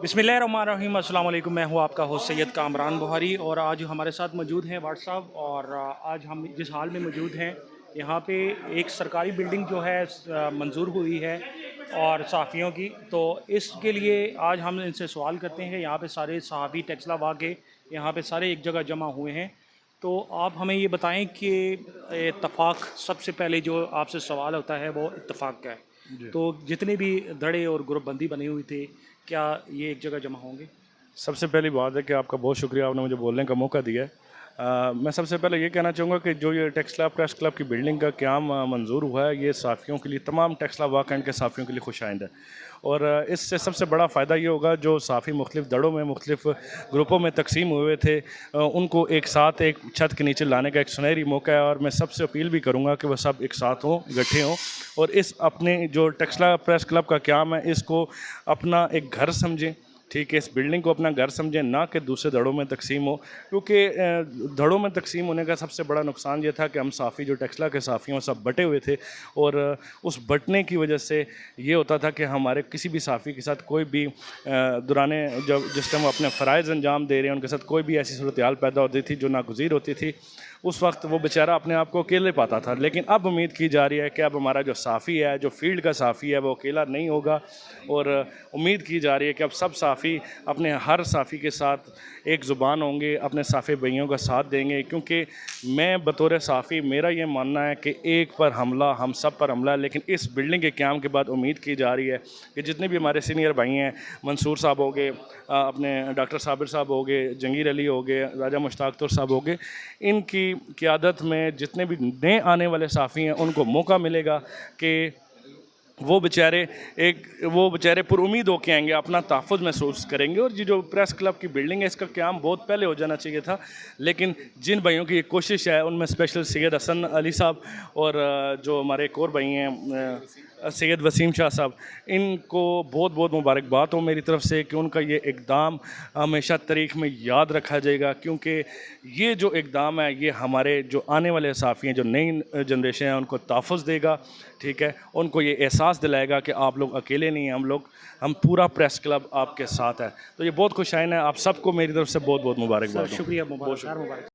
बिस्मिल्लाहिर्रहमानिर्रहीम। अस्सलाम वालेकुम। मैं हूँ आपका होस्ट सैयद कामरान बुहारी और आज हमारे साथ मौजूद हैं वाट साहब। और आज हम जिस हाल में मौजूद हैं यहाँ पे एक सरकारी बिल्डिंग जो है मंजूर हुई है और सहाफ़ियों की, तो इसके लिए आज हम इनसे सवाल करते हैं। यहाँ पे सारे सहाफ़ी टैक्सलाबा के यहाँ पे सारे एक जगह जमा हुए हैं, तो आप हमें ये बताएं कि इत्तफ़ाक़, सबसे पहले जो आपसे सवाल होता है वो इत्तफ़ाक़ का है। जी। तो जितने भी धड़े और ग्रुप बंदी बनी हुई थी, क्या ये एक जगह जमा होंगे? सबसे पहली बात है कि आपका बहुत शुक्रिया, आपने मुझे बोलने का मौका दिया है। मैं सबसे पहले ये कहना चाहूँगा कि जो ये टेक्सला प्रेस क्लब की बिल्डिंग का क़याम मंजूर हुआ है, ये साफ़ियों के लिए, तमाम टेक्सला वाकंड के साफ़ियों के लिए खुशाइंद है। और इससे सबसे बड़ा फ़ायदा ये होगा, जो साफ़ी मुख्तलिफ़ दड़ों में, मुख्तलिफ़ ग्रुपों में तकसीम हुए थे, उनको एक साथ एक छत के नीचे लाने का एक सुनहरी मौका है। और मैं सबसे अपील भी करूँगा कि वह सब एक साथ हों, इकट्ठे हों और इस अपने जो टेक्सला प्रेस क्लब का क़याम है, इसको अपना एक घर समझें। ठीक है, इस बिल्डिंग को अपना घर समझें, ना कि दूसरे धड़ों में तकसीम हो। क्योंकि धड़ों में तकसीम होने का सबसे बड़ा नुकसान ये था कि हम साफ़ी जो टेक्सला के साफ़ी हैं सब बटे हुए थे। और उस बटने की वजह से ये होता था कि हमारे किसी भी साफ़ी के साथ कोई भी दौराने जब जिस टाइम वो अपने फ़राइज़ अंजाम दे रहे हैं, उनके साथ कोई भी ऐसी सूरत हाल पैदा होती थी जो नागुज़ीर होती थी, उस वक्त वो बेचारा अपने आप को अकेले पाता था। लेकिन अब उम्मीद की जा रही है कि अब हमारा जो साफ़ी है, जो फ़ील्ड का साफ़ी है, वो अकेला नहीं होगा। और उम्मीद की जा रही है कि अब सब साफ़ी अपने हर साफ़ी के साथ एक ज़ुबान होंगे, अपने साफ़ी भाइयों का साथ देंगे। क्योंकि मैं बतौर साफ़ी, मेरा ये मानना है कि एक पर हमला हम सब पर हमला है। लेकिन इस बिल्डिंग के क़याम के बाद उम्मीद की जा रही है कि जितने भी हमारे सीनियर भाई हैं, मंसूर साहब हो गए, अपने डॉक्टर साबिर साहब हो गए, जंगीर अली हो गए, राजा मुश्ताक तुर साहब हो गए, इनकी क़यादत में जितने भी नए आने वाले साफ़ी हैं, उनको मौका मिलेगा कि वो बेचारे पुरुमीद होके आएंगे, अपना तहफ़्फ़ुज़ महसूस करेंगे। और ये जो प्रेस क्लब की बिल्डिंग है, इसका क़याम बहुत पहले हो जाना चाहिए था। लेकिन जिन भाइयों की ये कोशिश है, उनमें स्पेशल सैयद हसन अली साहब और जो हमारे एक और भाई हैं सैयद वसीम शाह साहब, इनको बहुत बहुत मुबारकबाद हो मेरी तरफ़ से कि उनका ये इक़दाम हमेशा तारीख़ में याद रखा जाएगा। क्योंकि ये जो इक़दाम है, ये हमारे जो आने वाले साफ़ी हैं, जो नई जनरेशन है, उनको तहफ़्फ़ुज़ देगा। ठीक है, उनको ये एहसास दिलाएगा कि आप लोग अकेले नहीं हैं, हम पूरा प्रेस क्लब आपके साथ है। तो ये बहुत खुशाइन है। आप सबको मेरी तरफ़ से बहुत बहुत सर मुबारकबाद हो। शुक्रिया, बहुत मुबारक शुक्रिया। मुबारक।